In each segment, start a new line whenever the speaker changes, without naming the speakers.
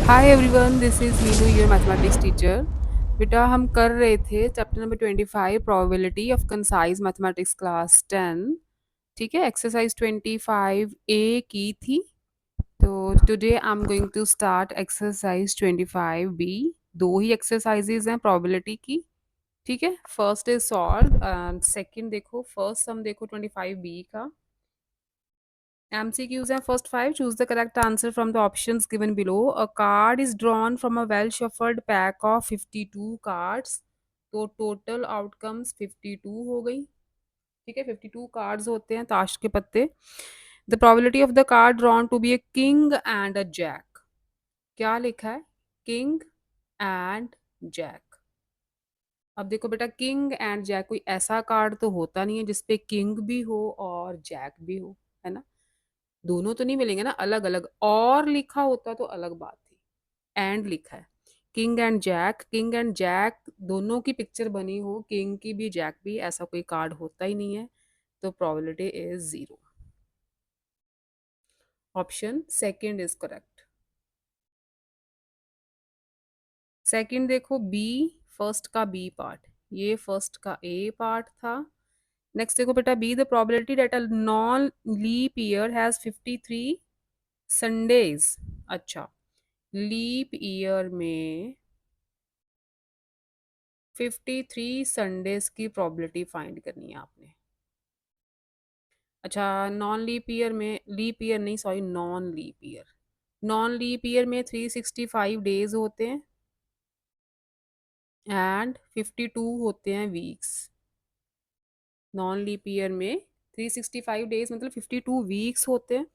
Hi everyone, this is Meenu your mathematics teacher. बेटा हम कर रहे थे chapter number 25 probability of concise mathematics class 10। ठीक है, एक्सरसाइज 25 ए की थी। तो today I am going to start exercise 25 B. दो ही एक्सरसाइजेज हैं प्रोबेबिलिटी की। ठीक है, first is solve and second देखो, फर्स्ट सम देखो 25 बी का। MCQs are first five. Choose the correct answer from the options given below. A card is drawn from a well shuffled pack of 52 cards. तो total outcomes 52 हो गई। ठीक है, 52 cards होते हैं ताश के पत्ते। The probability of the card drawn to be a king and a jack. क्या लिखा है? King and jack. अब देखो बेटा, किंग एंड जैक कोई ऐसा कार्ड तो होता नहीं है जिसपे किंग भी हो और जैक भी हो, है ना? दोनों तो नहीं मिलेंगे ना, अलग अलग और लिखा होता तो अलग बात थी। एंड लिखा है, king and jack. King and jack दोनों की पिक्चर बनी हो, किंग की भी जैक भी, ऐसा कोई कार्ड होता ही नहीं है। तो probability is 0। Option second is correct. Second देखो बी, फर्स्ट का बी पार्ट, ये फर्स्ट का ए पार्ट था। नेक्स्ट देखो बेटा B, the probability that a non leap year has 53 Sundays. अच्छा, लीप ईयर में 53 संडेज की प्रोबेबिलिटी फाइंड करनी है आपने। अच्छा, नॉन लीप ईयर में, लीप ईयर नहीं sorry, non leap year, non leap year में 365 डेज होते हैं एंड 52 होते हैं वीक्स। नॉन लीप ईयर में 365 डेज मतलब 52 वीक्स होते हैं।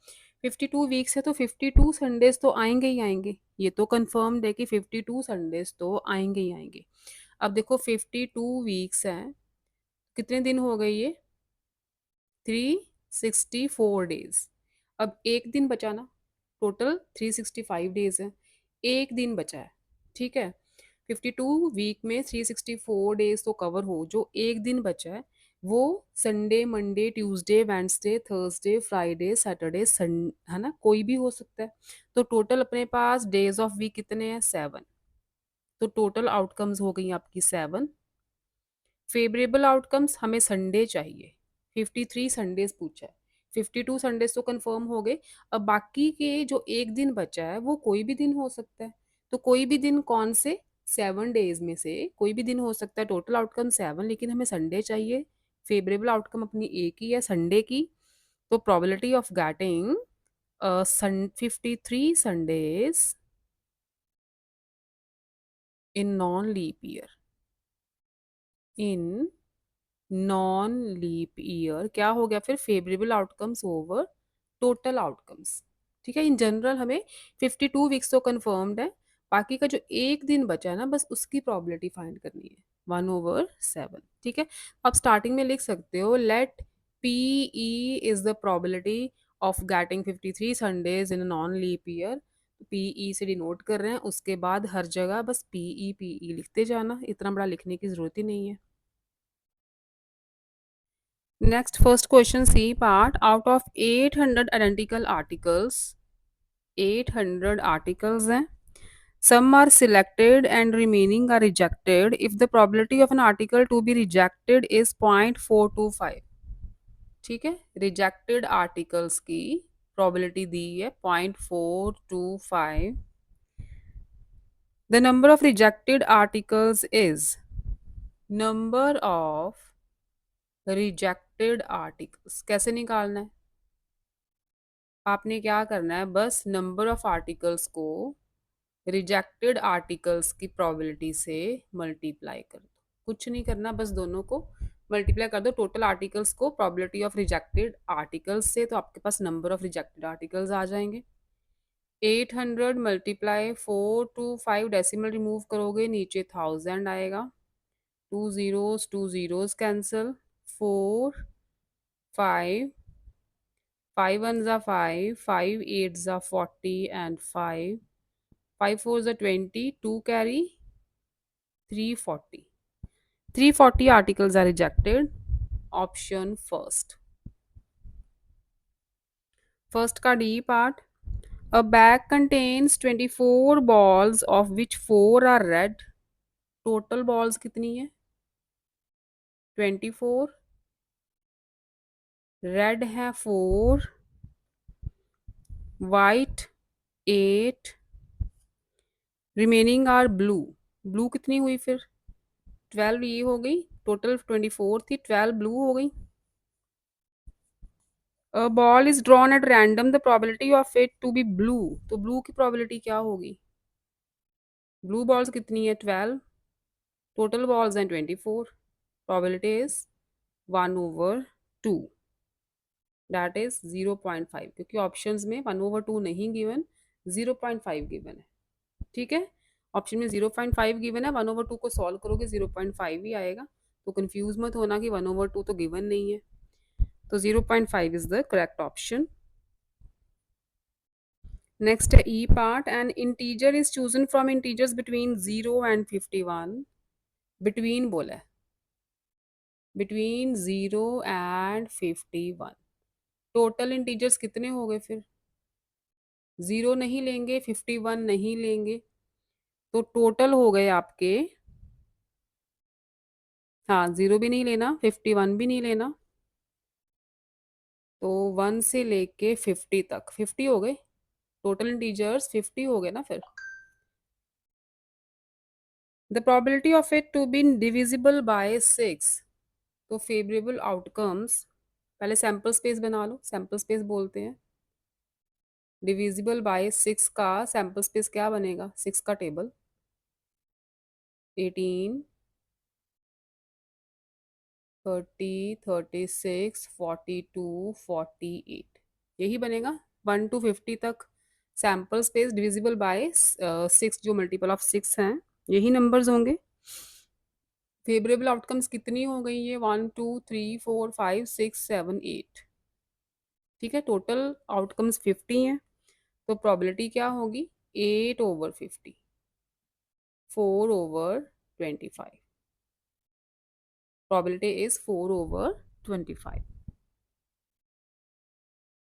52 वीक्स है तो 52 संडेज तो आएंगे ही आएंगे, ये तो कंफर्म्ड है कि 52 संडेज तो आएंगे ही आएंगे। अब देखो 52 वीक्स हैं, कितने दिन हो गए ये? 364 डेज। अब एक दिन बचा ना, टोटल 365 डेज है, एक दिन बचा है। ठीक है, 52 वीक में 364 डेज तो कवर हो, जो एक दिन बचा है वो Sunday, Monday, Tuesday, Wednesday, Thursday, Friday, Saturday, sun, है ना, कोई भी हो सकता है। तो टोटल अपने पास डेज ऑफ वीक कितने हैं? 7। तो टोटल आउटकम्स हो गई आपकी 7। फेवरेबल आउटकम्स हमें संडे चाहिए, 53 संडेज पूछा है, 52 संडेज तो कंफर्म हो गए। अब बाकी के जो एक दिन बचा है वो कोई भी दिन हो सकता है। तो कोई भी दिन कौन से? 7 डेज में से कोई भी दिन हो सकता है। टोटल आउटकम 7, लेकिन हमें संडे चाहिए। फेवरेबल आउटकम अपनी एक ही है, संडे की। तो probability of getting 53 Sundays in non leap year, in non leap year क्या हो गया फिर? Favourable outcomes over total outcomes. ठीक है, इन जनरल हमें 52 वीक्स तो कंफर्म्ड है, बाकी का जो एक दिन बचा है ना, बस उसकी प्रोबेबिलिटी फाइंड करनी है, 1/7। ठीक है, आप स्टार्टिंग में लिख सकते हो, let P E is the probability of getting 53 Sundays in non leap year. P E से डिनोट कर रहे हैं, उसके बाद हर जगह बस पी ई लिखते जाना, इतना बड़ा लिखने की जरूरत ही नहीं है। Next, first question C part. Out of 800 identical articles, 800 articles हैं. Some are selected and remaining are rejected if the probability of an article to be rejected is 0.425. ठीक है, rejected articles की probability दी है 0.425. The number of rejected articles is number of rejected articles. कैसे निकालना है? आपने क्या करना है, बस नंबर ऑफ आर्टिकल्स को रिजेक्टेड आर्टिकल्स की प्रोबेबिलिटी से मल्टीप्लाई कर दो। कुछ नहीं करना, बस दोनों को मल्टीप्लाई कर दो, टोटल आर्टिकल्स को प्रोबेबिलिटी ऑफ रिजेक्टेड आर्टिकल्स से, तो आपके पास नंबर ऑफ रिजेक्टेड आर्टिकल्स आ जाएंगे। 800 मल्टीप्लाई 425, डेसिमल रिमूव करोगे नीचे 1000 आएगा। 2 zeros cancel, 4 5, 5 1s are 5, 5 8s are 40 and 5 4s are 20, 2 carry 340. 340 articles are rejected. Option first. First का D part. A bag contains 24 balls of which 4 are red. Total balls कितनी है? 24, red है 4, white 8, remaining are blue. Blue कितनी हुई फिर? 12 ये हो गई, टोटल 24 थी, 12 ब्लू हो गई। A ball is drawn at random, the probability of it to be blue, तो ब्लू की प्रोबेबिलिटी क्या होगी? ब्लू बॉल्स कितनी है? 12, टोटल बॉल्स हैं 24, प्रोबेबिलिटी इज 1/2, दैट इज 0.5, क्योंकि ऑप्शंस में 1/2 नहीं गिवन, 0.5 गिवन है। ठीक है, ऑप्शन में 0.5 गिवन है, 1/2 को सॉल्व करोगे 0.5 ही आएगा, तो कंफ्यूज मत होना कि 1/2 तो गिवन नहीं है। तो 0.5 is the correct option. Next है e part, an integer is chosen from integers between 0 and 51। Between बोला है, बिटवीन 0 एंड 51। टोटल इंटीजर्स कितने हो गए फिर? 0 नहीं लेंगे, 51 नहीं लेंगे, तो टोटल हो गए आपके, हाँ 0 भी नहीं लेना, 51 भी नहीं लेना, तो 1 से लेके 50 तक 50 हो गए, टोटल इंटीजर्स 50 हो गए ना फिर। The probability of it to be divisible by 6, तो फेवरेबल आउटकम्स, पहले सैम्पल स्पेस बना लो, सैम्पल स्पेस बोलते हैं। डिविजिबल बाय 6 का सैम्पल स्पेस क्या बनेगा? 6 का टेबल 18, 30, 36, 42, 48, यही बनेगा 1 to 50 तक। सैम्पल स्पेस डिविजिबल बाय 6, जो मल्टीपल ऑफ 6 हैं, यही नंबर्स होंगे। फेवरेबल आउटकम्स कितनी हो गई? ये 1 2 3 4 5 6 7 8, ठीक है, टोटल आउटकम्स 50 हैं, तो प्रोबेबिलिटी क्या होगी? 8/50, 4/25, probability is 4/25.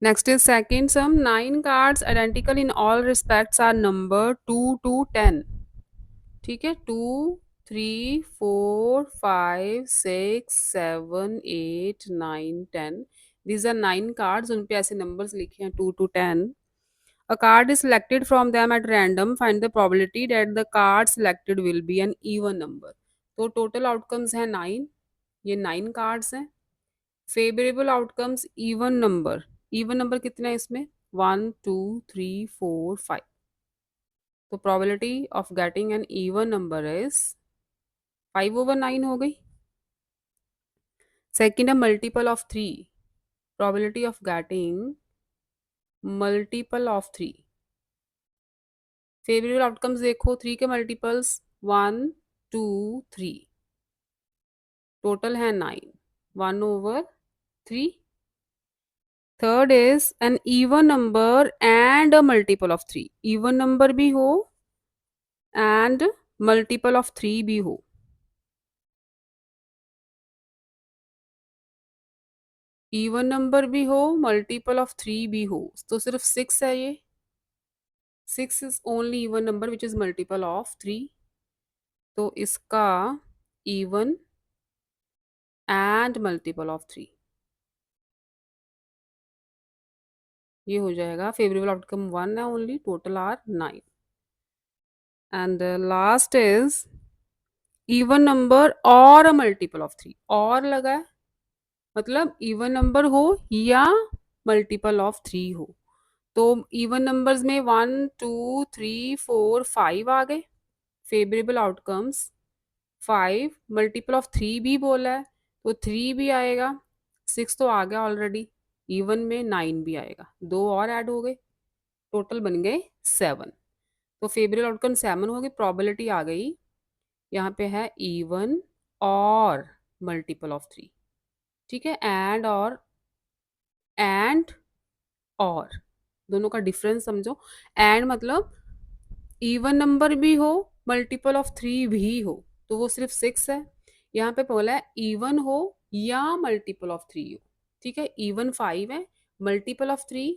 Next is second sum. 9 cards identical in all respects are numbered 2 to 10. ठीक है, 2 3 4 5 6 7 8 9 10, these are 9 cards, उन पे ऐसे numbers लिखे हैं 2 to 10. A card is selected from them at random. Find the probability that the card selected will be an even number. तो total outcomes हैं 9, ये 9 cards हैं। फेवरेबल आउटकम्स इवन नंबर कितने हैं इसमें? 1 2 3 4 5, तो probability of getting an even number is 5/9 हो गई। सेकेंड है multiple of 3, probability of getting multiple of 3। Favourable outcomes देखो, 3 के मल्टीपल्स 1 2 3, टोटल है 9, 1/3। Third is an even number and a multiple of 3, even number भी हो एंड मल्टीपल ऑफ 3 भी हो। इवन नंबर भी हो, मल्टीपल ऑफ 3 भी हो, तो सिर्फ 6 है ये। 6 is only even number which is multiple of 3, तो इसका इवन एंड मल्टीपल ऑफ 3, ये हो जाएगा। फेवरेबल आउटकम 1 है only, total are 9। And last is even number और अ मल्टीपल ऑफ 3, और लगा है मतलब इवन नंबर हो या मल्टीपल ऑफ 3 हो। तो इवन नंबर्स में 1 2 3 4 5 आ गए, फेवरेबल आउटकम्स 5, मल्टीपल ऑफ 3 भी बोला है, तो 3 भी आएगा, 6 तो आ गया ऑलरेडी, इवन में 9 भी आएगा, 2 और ऐड हो गए, टोटल बन गए 7। तो फेवरेबल आउटकम 7 हो गई, प्रोबेबिलिटी आ गई, यहाँ पे है इवन और मल्टीपल ऑफ 3, ठीक है, एंड और दोनों का डिफरेंस समझो। एंड मतलब इवन नंबर भी हो, मल्टीपल ऑफ 3 भी हो, तो वो सिर्फ 6 है। यहाँ पे बोला है इवन हो या मल्टीपल ऑफ 3 हो, ठीक है, इवन 5 है, मल्टीपल ऑफ 3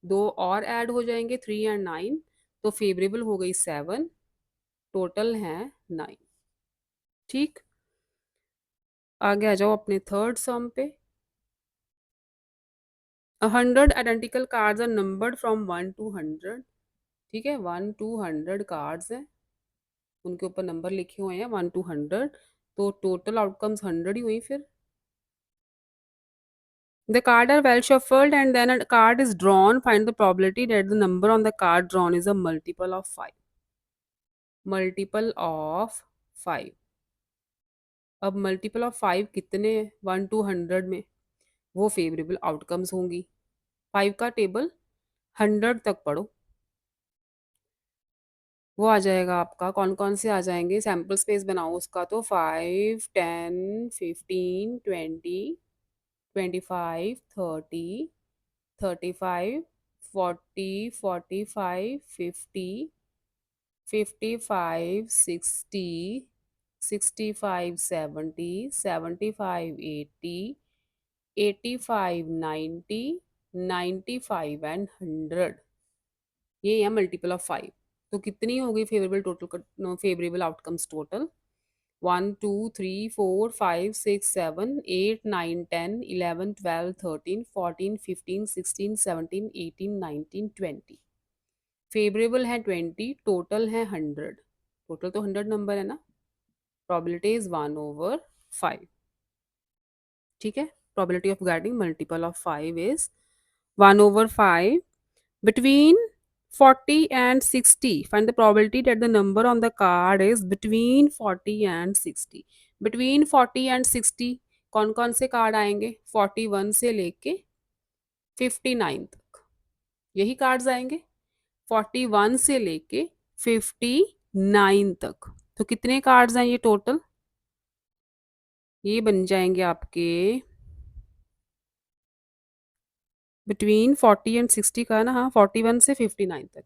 दो और ऐड हो जाएंगे 3 एंड 9, तो फेवरेबल हो गई 7, टोटल है 9। ठीक, आगे आ जाओ अपने थर्ड सम पे। 100 identical cards are numbered from 1 to 100। ठीक है, 1 to 100 कार्ड्स हैं, उनके ऊपर नंबर लिखे हुए हैं 1 to 100, तो टोटल आउटकम्स 100 ही हुई फिर। The card are well shuffled and then a card is drawn. Find the probability that the number on the card drawn is a multiple of 5. Multiple of 5। अब multiple of 5 कितने हैं 1 to 100 में, वो favourable outcomes होंगी। 5 का table 100 तक पढ़ो, वो आ जाएगा आपका। कौन कौन से आ जाएंगे, सैम्पल स्पेस बनाओ उसका, तो 5, 10, 15, 20, 25, 30, 35, 40, 45, 50, 55, 60, 65, 70, 75, 80, 85, 90, 95 एंड 100। ये है मल्टीपल ऑफ 5। तो कितनी हो गई favourable total, favourable outcomes total? 1 2 3 4 5 6 7 8 9 10 11 12 13 14 15 16 17 18 19 20। Favourable है 20, टोटल है 100। टोटल तो 100 नंबर है ना, प्रोबेबिलिटी इज 1/5। ठीक है, probability of getting multiple of 5 is 1/5। Between 40 and 60, find the probability that the number on the card is between 40 and 60। between 40 and 60 कौन कौन से कार्ड आएंगे, 41 से लेके 59 तक, यही कार्ड्स आएंगे 41 से लेके 59 तक। तो कितने कार्ड्स हैं ये टोटल, ये बन जाएंगे आपके बिटवीन 40 एंड 60 का ना, हाँ 41 से 59 तक।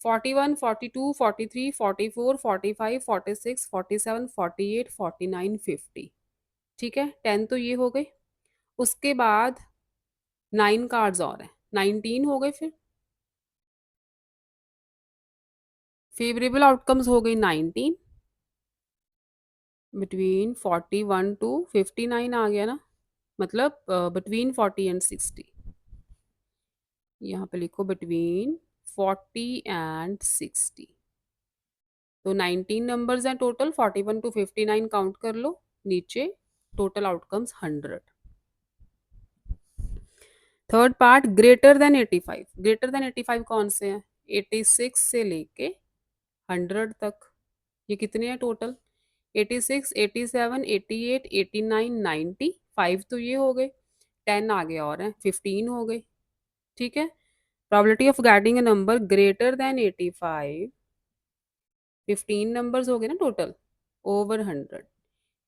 41, 42, 43, 44, 45, 46, 47, 48, 49, 50। ठीक है, 10 तो ये हो गए। उसके बाद 9 कार्ड्स और हैं, 19 हो गए फिर। फेवरेबल आउटकम्स हो गई 19, बिटवीन 41 टू 59 आ गया ना, मतलब बिटवीन 40 एंड 60। यहाँ पे लिखो बिटवीन 40 एंड 60। तो 19 नंबर्स हैं टोटल, 41 टू 59 काउंट कर लो नीचे, total outcomes 100। Third part, greater than 85। Greater than 85 कौन से हैं, 86 से लेके 100 तक। ये कितने हैं टोटल, 86, 87, 88, 89, 90। 5 तो ये हो गए, 10 आगे और हैं, 15 हो गए। ठीक है, probability of getting a number greater then 85, 15 numbers हो गए ना टोटल, ओवर 100।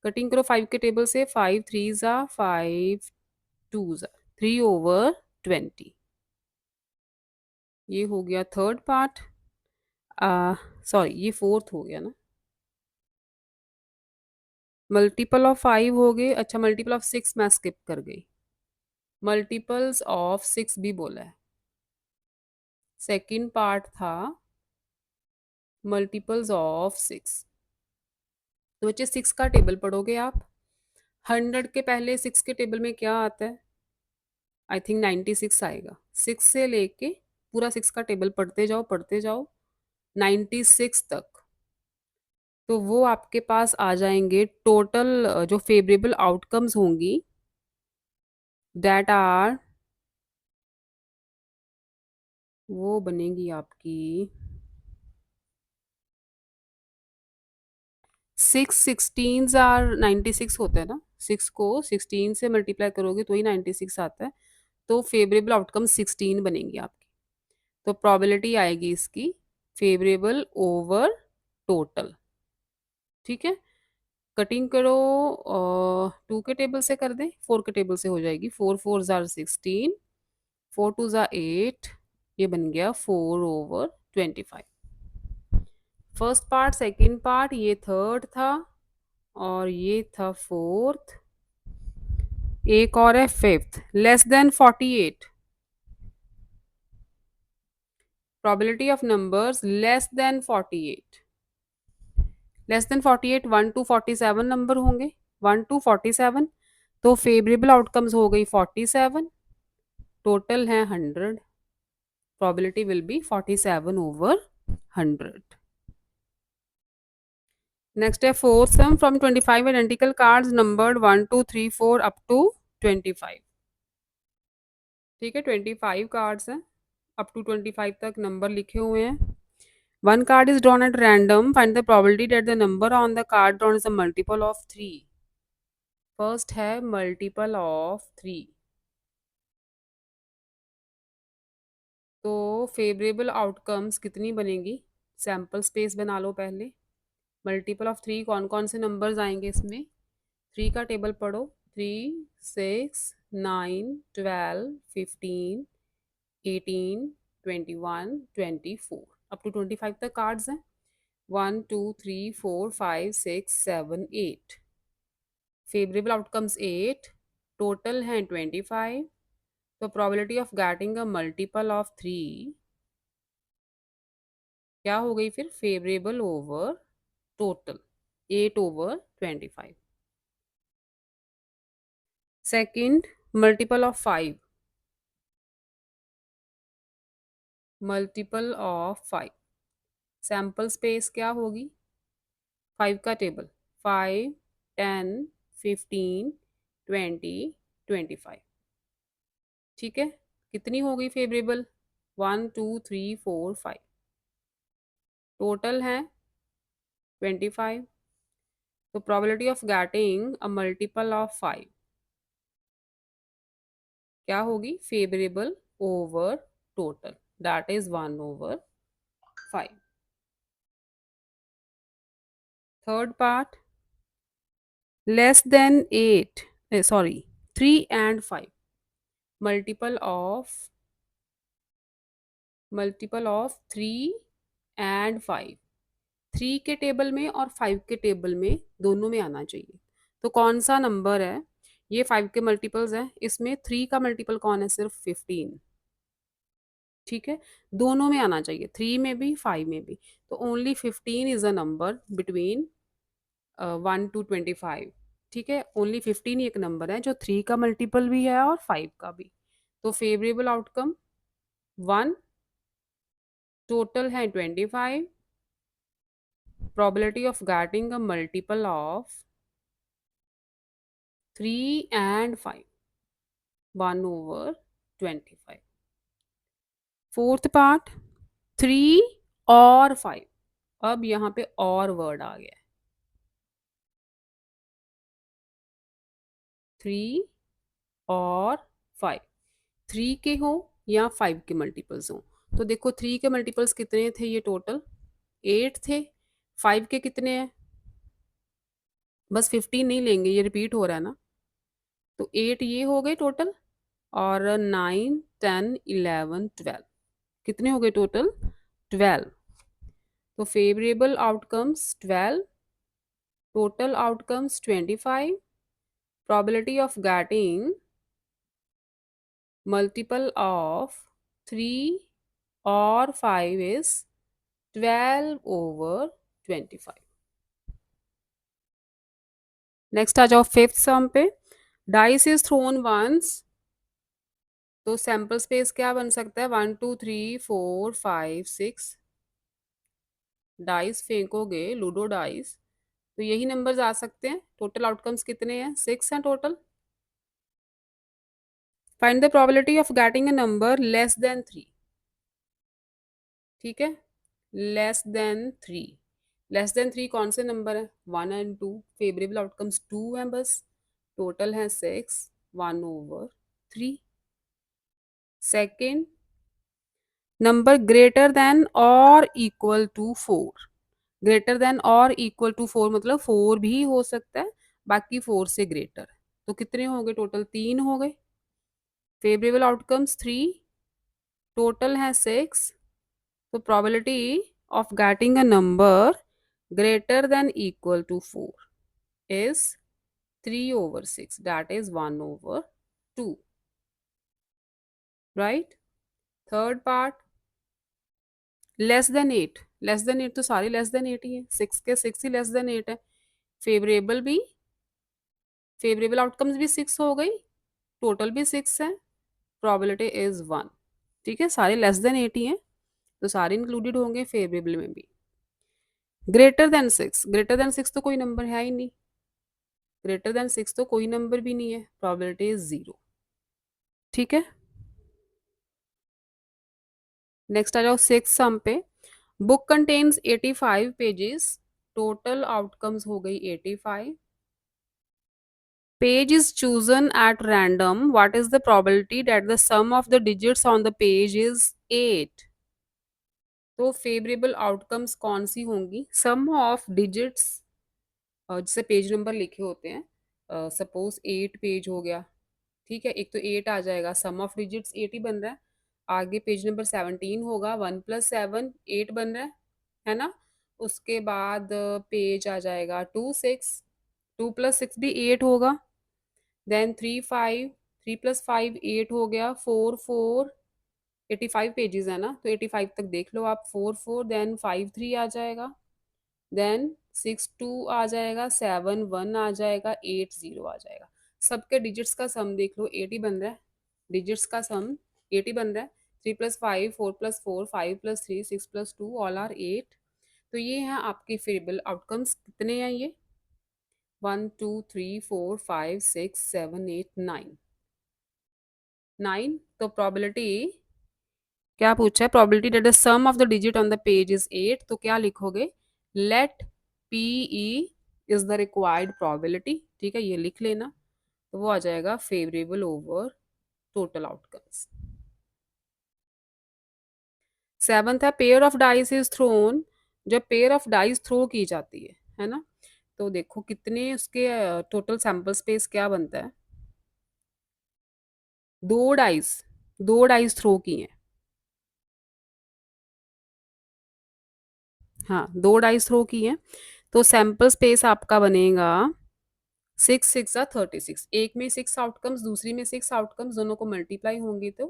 कटिंग करो 5 के टेबल से, 5 3 ज़ा 5 2 ज़ा 3/20। ये हो गया थर्ड पार्ट। सॉरी ये फोर्थ हो गया ना, मल्टीपल ऑफ 5 हो गए। अच्छा, मल्टीपल ऑफ 6 मैं स्किप कर गई, मल्टीपल्स ऑफ 6 भी बोला है। सेकंड पार्ट था मल्टीपल्स ऑफ 6। तो बच्चे 6 का टेबल पढ़ोगे आप, 100 के पहले 6 के टेबल में क्या आता है, आई थिंक 96 आएगा। 6 से लेके पूरा 6 का टेबल पढ़ते जाओ 96 तक। तो वो आपके पास आ जाएंगे टोटल, जो फेवरेबल आउटकम्स होंगी, दैट आर, वो बनेगी आपकी 6 16 आर 96 होता है ना, 6 को 16 से मल्टीप्लाई करोगे तो ही 96 आता है। तो फेवरेबल आउटकम 16 बनेंगी आपकी। तो प्रोबेबिलिटी आएगी इसकी फेवरेबल ओवर टोटल। ठीक है, कटिंग करो, 2 के टेबल से कर दें, 4 के टेबल से हो जाएगी। 4 4 ज़ार 16, 4 2 ज़ा 8, ये बन गया 4/25। फर्स्ट पार्ट, सेकंड पार्ट, ये थर्ड था और ये था फोर्थ। एक और है fifth, less than 48। probability of numbers less than 48, less than 48 1 to 47 number होंगे, 1 टू 47, तो फेवरेबल आउटकम्स हो गई 47, टोटल है 100, probability will be 47 over 100. Next है fourth sum from 25 identical cards numbered 1 2 3 4 up to 25. ठीक है, 25 कार्ड्स हैं, अप टू 25 तक नंबर लिखे हुए हैं. One card is drawn at random. Find the probability that the number on the card drawn is a multiple of 3. First है multiple of 3. तो favourable outcomes कितनी बनेगी? सैम्पल स्पेस बना लो पहले. मल्टीपल ऑफ 3 कौन कौन से नंबर्स आएंगे इसमें? 3 का टेबल पढ़ो. 3 6 9 12 15 18 21 24 अप टू 25 तक कार्ड्स हैं. 1 2 3 4 5 6 7 8. फेवरेबल आउटकम्स 8, टोटल हैं 25. तो probability of getting a multiple of 3 क्या हो गई फिर? Favourable over total, 8 over 25. Second, multiple of 5. Multiple of 5, sample space क्या होगी? 5 का टेबल, 5 10 15 20 25. ठीक है, कितनी हो गई फेवरेबल? 1 2 3 4 5, टोटल है 25. तो probability of getting a multiple of 5 क्या होगी? Favourable over total, that is 1 over 5. Third part, less than 8, sorry 3 and 5, multiple of 3 and 5. 3 के टेबल में और 5 के टेबल में, दोनों में आना चाहिए. तो कौन सा नंबर है? ये 5 के मल्टीपल्स हैं, इसमें 3 का मल्टीपल कौन है? सिर्फ 15. ठीक है, दोनों में आना चाहिए, 3 में भी 5 में भी. तो only 15 is a number between 1 to 25. ठीक है, ओनली 15 ही एक नंबर है जो 3 का मल्टीपल भी है और 5 का भी. तो फेवरेबल आउटकम 1, टोटल है 25. probability of getting a multiple of 3 and 5, 1 over 25. Fourth part, 3 और 5. अब यहाँ पे और वर्ड आ गया है, 3 और 5. 3 के हो या 5 के मल्टीपल्स हो. तो देखो 3 के मल्टीपल्स कितने थे? ये टोटल 8 थे. 5 के कितने हैं? बस 15 नहीं लेंगे, ये रिपीट हो रहा है ना. तो 8 ये हो गए टोटल, और 9 10 11 12, कितने हो गए टोटल? 12. तो favourable outcomes 12, total outcomes 25. probability of getting multiple of 3 or 5 is 12 over 25. Next आ जाओ फिफ्थ सम पे. Dice is thrown once. तो सैम्पल स्पेस क्या बन सकता है? 1 2 3 4 5 6. डाइस फेंकोगे, लूडो डाइस, तो यही नंबर्स आ सकते हैं. टोटल आउटकम्स कितने हैं? 6 हैं total. Find the probability of getting a number less then 3. ठीक है, लेस देन 3. लेस देन 3 कौन से नंबर है? 1 एंड 2. फेवरेबल आउटकम्स 2 हैं बस. टोटल है 6, 1 over 3. Second, number greater then और इक्वल टू 4. ग्रेटर देन और इक्वल टू 4 मतलब 4 भी हो सकता है, बाकी 4 से ग्रेटर. तो कितने हो गए टोटल? 3 हो गए. फेवरेबल आउटकम्स 3, टोटल है 6. तो probability of getting a number greater than equal to 4 is 3 over 6, that is 1 over 2. Right? Third part, less than 8, less than 8 तो सारे लेस देन 8 ही है, 6 के 6 ही लेस देन 8 है। फेवरेबल भी, फेवरेबल आउटकम्स भी 6 हो गई, टोटल भी 6 है, प्रोबेबिलिटी इज 1। ठीक है, सारे लेस देन 8 ही हैं, तो सारे इंक्लूडेड होंगे फेवरेबल में भी। ग्रेटर देन 6, ग्रेटर देन 6 तो कोई नंबर है ही नहीं, ग्रेटर देन 6 तो कोई नंबर भी नहीं है, प्रोबेबिलिटी इज 0। ठीक है, नेक्स्ट आ जाओ 6 सम पे। Book contains 85 pages, total outcomes हो गई 85। Page is chosen at random. What is the probability that the sum of the digits on the page is 8? तो फेवरेबल आउटकम्स कौन सी होंगी? सम ऑफ डिजिट्स, जैसे पेज नंबर लिखे होते हैं, सपोज 8 पेज हो गया, ठीक है, एक तो 8 आ जाएगा, सम ऑफ डिजिट्स 8 ही बन रहा है। आगे पेज नंबर 17 होगा, 1 + 7 8 बन रहा है ना। उसके बाद पेज आ जाएगा 2 6, 2 + 6 भी 8 होगा। देन 3 5, 3 + 5 8 हो गया, 4 4, 85 पेजेस है ना, तो 85 तक देख लो आप, 4 4, देन 5 3 आ जाएगा, देन 6 2 आ जाएगा, 7 1 आ जाएगा, 8 0 आ जाएगा। सबके डिजिट्स का सम देख लो, 8 ही बन रहा है, डिजिट्स का सम 8 ही बन रहा है। 3 + 5, 4 + 4, 5 + 3, 6 + 2 ऑल आर 8। तो ये हैं आपके फेवरेबल आउटकम्स। कितने हैं ये? 1 2 3 4 5 6 7 8 9, 9। तो प्रोबेबिलिटी क्या पूछा है? Probability that the sum of the digit on the page is 8, तो क्या लिखोगे? Let P E is the required probability. ठीक है, ये लिख लेना, तो वो आ जाएगा favourable over total outcomes. Seventh है pair of dice is thrown. जब पेयर ऑफ डाइस थ्रो की जाती है ना, तो देखो कितने उसके टोटल सैंपल स्पेस क्या बनता है? दो डाइस, दो डाइस थ्रो की हैं। हाँ, दो डाइस थ्रो की हैं, तो सैंपल स्पेस आपका बनेगा 6 6 36। एक में 6 आउटकम्स, दूसरी में 6 आउटकम्स, दोनों को मल्टीप्लाई होंगी, तो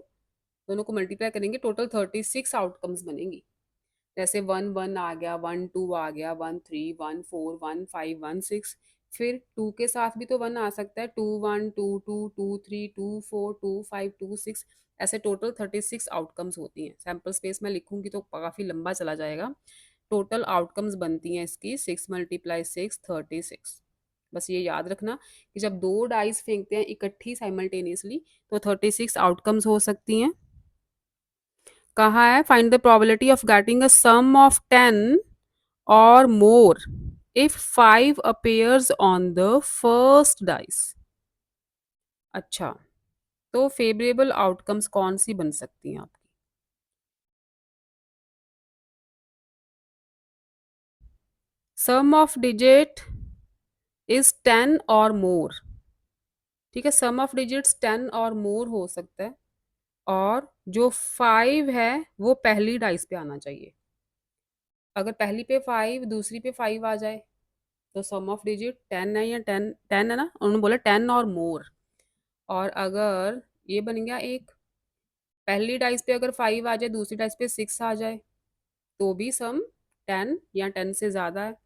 दोनों को मल्टीप्लाई करेंगे, टोटल 36 आउटकम्स बनेंगी। जैसे 1 1 आ गया, 1 2 आ गया, 1 3 1 4 1 5 1 6। फिर 2 के साथ भी तो 1 आ सकता है, 2 1 2 2 2 3 2 4 2 5 2 6। ऐसे टोटल 36 आउटकम्स होती हैं। सैम्पल स्पेस में लिखूंगी तो काफ़ी लंबा चला जाएगा। टोटल आउटकम्स बनती हैं इसकी 6 × 6 36। बस ये याद रखना कि जब दो डाइस फेंकते हैं इकट्ठी साइमल्टेनियसली, तो 36 आउटकम्स हो सकती हैं। कहा है find the probability of getting a sum of 10 और more if 5 appears on the first dice. अच्छा, तो फेवरेबल आउटकम्स कौन सी बन सकती हैं आपकी? सम ऑफ डिजिट इज 10 और मोर। ठीक है, सम ऑफ डिजिट्स 10 और मोर हो सकता है, और जो 5 है वो पहली डाइस पे आना चाहिए। अगर पहली पे 5, दूसरी पे 5 आ जाए, तो सम ऑफ डिजिट 10 है, या 10 10 है ना, उन्होंने बोला 10 और मोर। और अगर ये बन गया एक, पहली डाइस पे अगर 5 आ जाए, दूसरी डाइस पे 6 आ जाए, तो भी सम 10 या 10 से ज़्यादा है।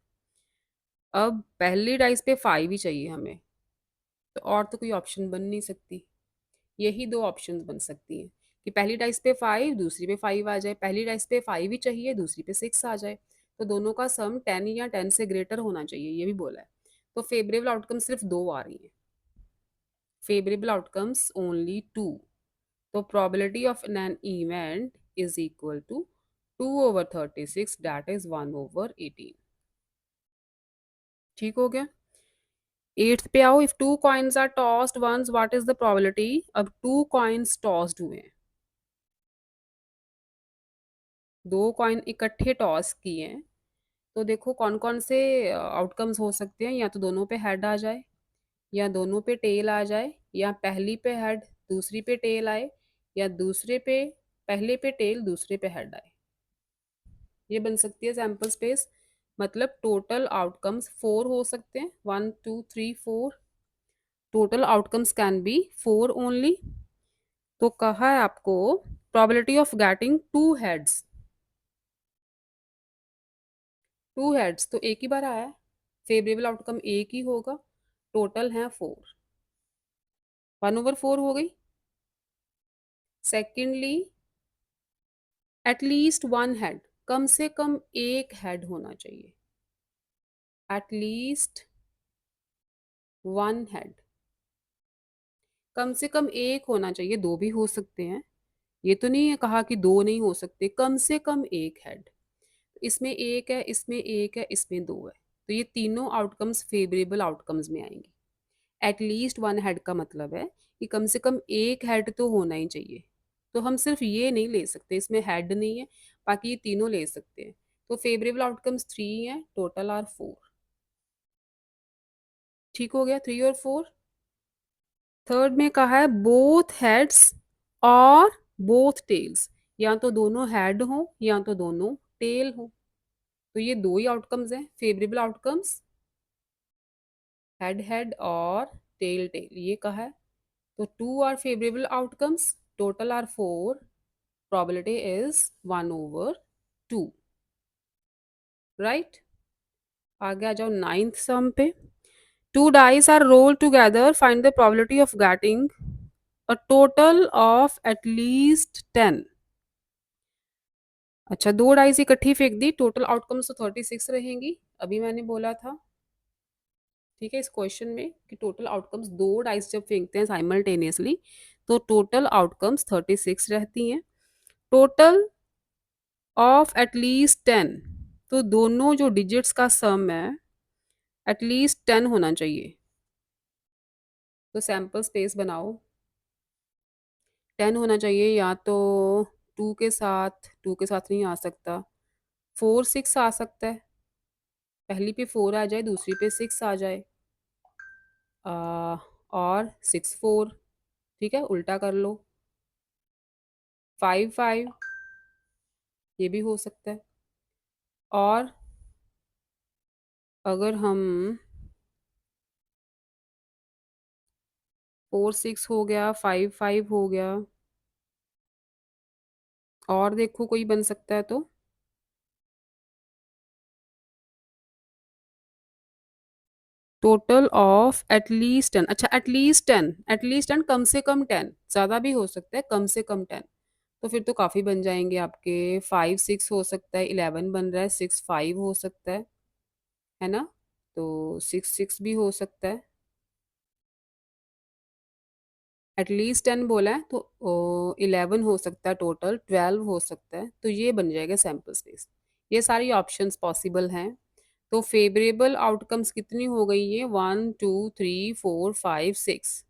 अब पहली डाइस पे 5 ही चाहिए हमें, तो और तो कोई ऑप्शन बन नहीं सकती। यही दो ऑप्शन बन सकती हैं कि पहली डाइस पे 5, दूसरी पे 5 आ जाए, पहली डाइस पे 5 ही चाहिए, दूसरी पे 6 आ जाए, तो दोनों का सम 10 या 10 से ग्रेटर होना चाहिए, ये भी बोला है। तो फेवरेबल आउटकम सिर्फ दो आ रही है, फेवरेबल आउटकम्स ओनली टू। तो probability of an event is equal to 2/36, that is 1/18। ठीक हो गया। एट्थ पे आओ। If two coins are tossed once, what is the probability? अब टू कॉइन्स टॉस्ड हुए हैं, दो कॉइन इकट्ठे टॉस किए हैं, तो देखो कौन कौन से आउटकम्स हो सकते हैं। या तो दोनों पे हेड आ जाए, या दोनों पे टेल आ जाए, या पहली पे हेड दूसरी पे टेल आए, या दूसरे पे पहले पे टेल दूसरे पे हेड आए। ये बन सकती है सैम्पल स्पेस। मतलब टोटल आउटकम्स 4 हो सकते हैं, 1 2 3 4। Total outcomes can be 4 only. तो कहा है आपको probability of getting two heads, two heads तो एक ही बार आया है, फेवरेबल आउटकम एक ही होगा, टोटल है 4, 1/4 हो गई। सेकेंडली, एटलीस्ट वन हेड, कम से कम एक हेड होना चाहिए, एटलीस्ट वन हेड, कम से कम एक होना चाहिए, दो भी हो सकते हैं, ये तो नहीं है कहा कि दो नहीं हो सकते, कम से कम एक हेड। इसमें एक है, इसमें एक है, इसमें दो है, तो ये तीनों आउटकम्स फेवरेबल आउटकम्स में आएंगे। एटलीस्ट वन हेड का मतलब है कि कम से कम एक हेड तो होना ही चाहिए, तो हम सिर्फ ये नहीं ले सकते, इसमें हेड नहीं है, बाकी ये तीनों ले सकते हैं। तो फेवरेबल आउटकम्स 3 हैं, टोटल आर 4। ठीक हो गया, 3 और 4। थर्ड में कहा है बोथ हेड्स और बोथ टेल्स, या तो दोनों हेड हो या तो दोनों टेल हो, तो ये दो ही आउटकम्स हैं फेवरेबल आउटकम्स, हेड हेड और टेल टेल, ये कहा है। तो two are favourable outcomes, total are 4, probability is 1/2, right. आगे आ जाओ नाइन्थ सम पे। Two dice are roll together, find the probability of getting a total of at least 10। अच्छा, दो डाइस इकट्ठी फेंक दी, टोटल आउटकम्स तो 36 रहेंगी, अभी मैंने बोला था। ठीक है, इस क्वेश्चन में कि टोटल आउटकम्स, दो डाइस जब फेंकते हैं साइमल्टेनियसली तो टोटल आउटकम्स 36 रहती हैं। टोटल ऑफ एटलीस्ट 10, तो दोनों जो डिजिट्स का सम है एटलीस्ट 10 होना चाहिए, तो सैम्पल स्पेस बनाओ, 10 होना चाहिए, या तो टू के साथ नहीं आ सकता, 4 6 आ सकता है, पहली पे 4 आ जाए, दूसरी पे 6 आ जाए, और 6 4, ठीक है, उल्टा कर लो, 5 5, ये भी हो सकता है। और अगर हम 4 6 हो गया, 5 5 हो गया, और देखो कोई बन सकता है तो टोटल ऑफ एटलीस्ट 10, अच्छा एटलीस्ट 10, एटलीस्ट 10, कम से कम 10, ज़्यादा भी हो सकता है, कम से कम 10, तो फिर तो काफ़ी बन जाएंगे आपके, 5 6 हो सकता है, 11 बन रहा है, 6 5 हो सकता है ना, तो 6 6 भी हो सकता है, एटलीस्ट 10 बोला है तो 11 हो सकता है, टोटल 12 हो सकता है, तो ये बन जाएगा सैम्पल स्पेस। ये सारी ऑप्शंस पॉसिबल हैं। तो फेवरेबल आउटकम्स कितनी हो गई है, 1 2 3 4 5 6,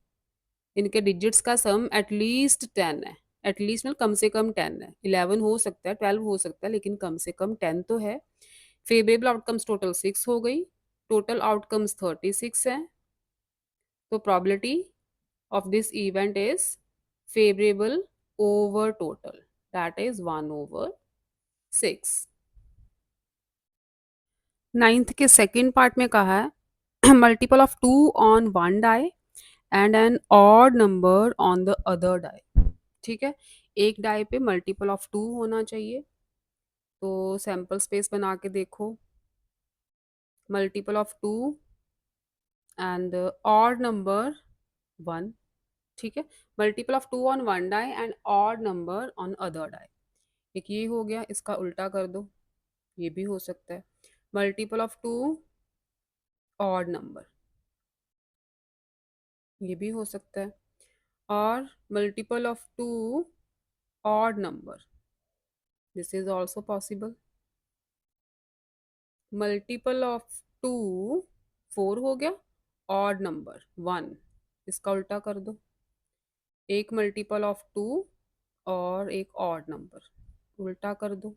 इनके डिजिट्स का सम एटलीस्ट 10 है, एटलीस्ट मतलब कम से कम 10 है, 11 हो सकता है, 12 हो सकता है, लेकिन कम से कम 10 तो है। फेवरेबल आउटकम्स टोटल 6 हो गई, टोटल आउटकम्स 36 है, तो probability of this event is favorable over total, that is 1/6। Ninth के सेकेंड पार्ट में कहा है multiple of two on one die and an odd number on the other die. ठीक है, एक डाई पे मल्टीपल ऑफ टू होना चाहिए, तो सैम्पल स्पेस बना के देखो, multiple of two and odd number 1। ठीक है, multiple of two on one die and odd number on other die, एक ये हो गया, इसका उल्टा कर दो, ये भी हो सकता है, multiple of two odd number, ये भी हो सकता है, और multiple of two odd number, this is also possible, multiple of two 4 हो गया, ऑड नंबर 1, इसका उल्टा कर दो, एक मल्टीपल ऑफ टू और एक ऑड नंबर, उल्टा कर दो।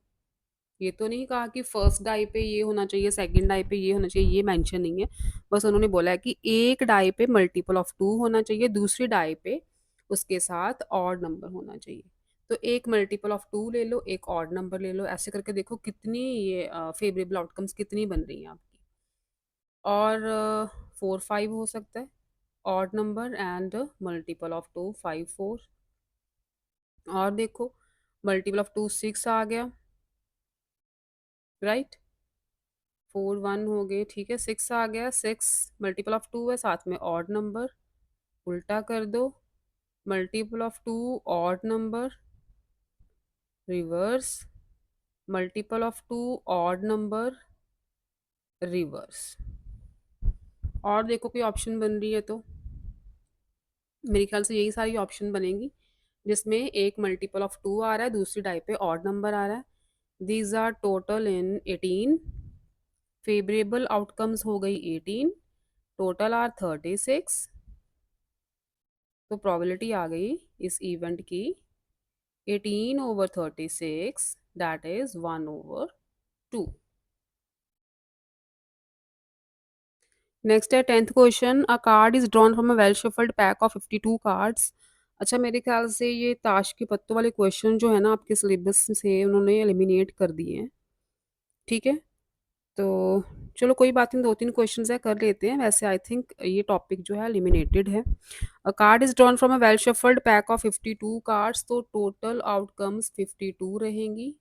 ये तो नहीं कहा कि फर्स्ट डाई पे ये होना चाहिए, सेकंड डाई पे ये होना चाहिए, ये मेंशन नहीं है, बस उन्होंने बोला है कि एक डाई पे मल्टीपल ऑफ टू होना चाहिए, दूसरी डाई पे उसके साथ ऑड नंबर होना चाहिए, तो एक मल्टीपल ऑफ टू ले लो, एक ऑड नंबर ले लो, ऐसे करके देखो कितनी ये फेवरेबल आउटकम्स कितनी बन रही हैं आपकी। और 4 5 हो सकता है, odd number and multiple of two 5 4, और देखो मल्टीपल ऑफ टू 6 आ गया, राइट। 4 1 हो गए, ठीक है, 6 आ गया, 6 मल्टीपल ऑफ 2 है, साथ में ऑड नंबर, उल्टा कर दो, multiple of 2 odd number, reverse, multiple of 2 odd number, reverse. और देखो कोई ऑप्शन बन रही है तो मेरे ख्याल से यही सारी ऑप्शन बनेंगी जिसमें एक मल्टीपल ऑफ 2 आ रहा है, दूसरी टाइप पे ऑड नंबर आ रहा है। These are total in 18, favourable outcomes हो गई 18, टोटल आर 36। तो प्रोबेबिलिटी आ गई इस इवेंट की 18/36, दैट इज 1/2। नेक्स्ट है 10th question, a card is drawn from a well shuffled pack of 52 cards. अच्छा, मेरे ख्याल से ये ताश के पत्तों वाले क्वेश्चन जो है ना आपके सिलेबस से उन्होंने एलिमिनेट कर दिए हैं, ठीक है। तो चलो कोई बात नहीं, 2-3 क्वेश्चंस है कर लेते हैं। वैसे आई थिंक ये टॉपिक जो है एलिमिनेटेड है। A card is drawn from a well shuffled pack of 52 cards, तो टोटल आउटकम्स 52 रहेंगी।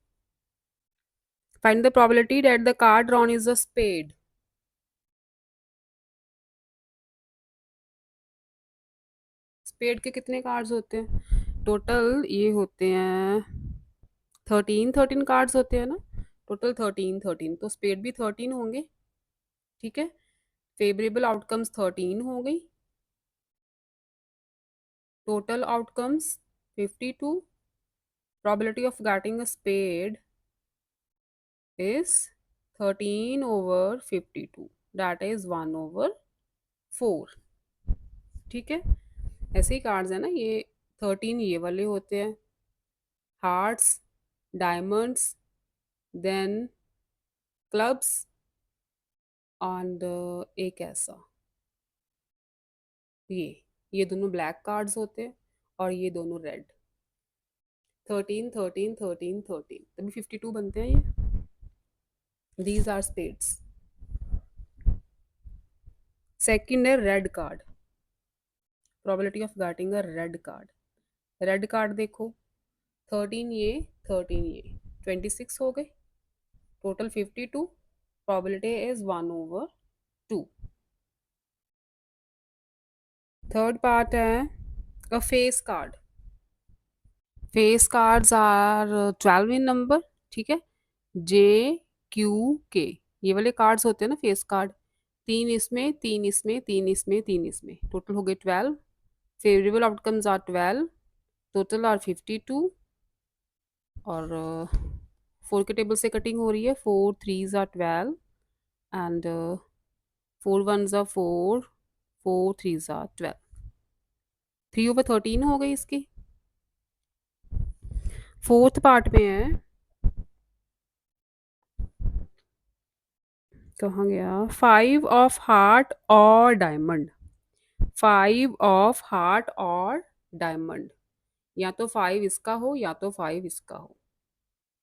Find the probability that the card drawn is a spade. Spade के कितने कार्ड्स होते हैं? टोटल ये होते हैं 13 कार्ड्स होते हैं ना, टोटल 13, तो स्पेड भी 13 होंगे, ठीक है। फेवरेबल आउटकम्स 13 हो गई, total outcomes 52, probability of getting a spade is 13/52, that is 1/4, ठीक है। ऐसे ही कार्ड्स है ना ये, 13 ये वाले होते हैं, hearts, diamonds, then clubs, and एक ऐसा, ये दोनों ब्लैक कार्ड्स होते हैं और ये दोनों रेड। 13 तभी 52 बनते हैं ये। These are spades. सेकंड है red card, probability of getting a red card. Red card देखो, 13 ये, 13 ये, 26 हो गए, total 52, probability is 1/2। Third part है a face card. Face cards are 12 in number, ठीक है, JQK, ये वाले कार्ड्स होते हैं ना फेस कार्ड। तीन इसमें, तीन इसमें, तीन इसमें, तीन इसमें, टोटल हो गए 12। Favourable outcomes are 12, total are 52। और 4 के टेबल से कटिंग हो रही है, 4 3s are 12 and 4 1s are 4, 4 3s are 12, 3/13 हो गई इसकी। फोर्थ पार्ट में है, कहाँ गया, 5 ऑफ हार्ट और डायमंड, 5 ऑफ हार्ट और डायमंड, या तो 5 इसका हो या तो 5 इसका हो,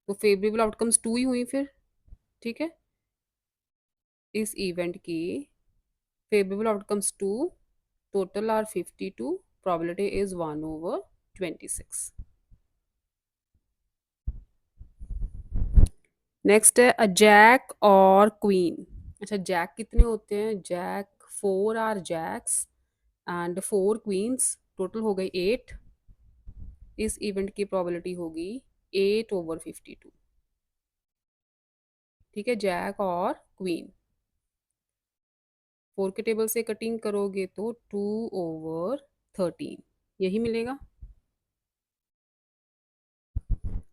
तो फेवरेबल आउटकम्स 2 ही हुई फिर, ठीक है। इस इवेंट की favourable outcomes 2, total are 52, probability is 1/26। Next है अ जैक और क्वीन। अच्छा, जैक कितने होते हैं? Jack 4 are jacks and 4 queens, total हो गई 8। इस इवेंट की प्रोबेबिलिटी होगी 8/52, ठीक है, जैक और क्वीन। 4 के टेबल से कटिंग करोगे तो 2/13 यही मिलेगा।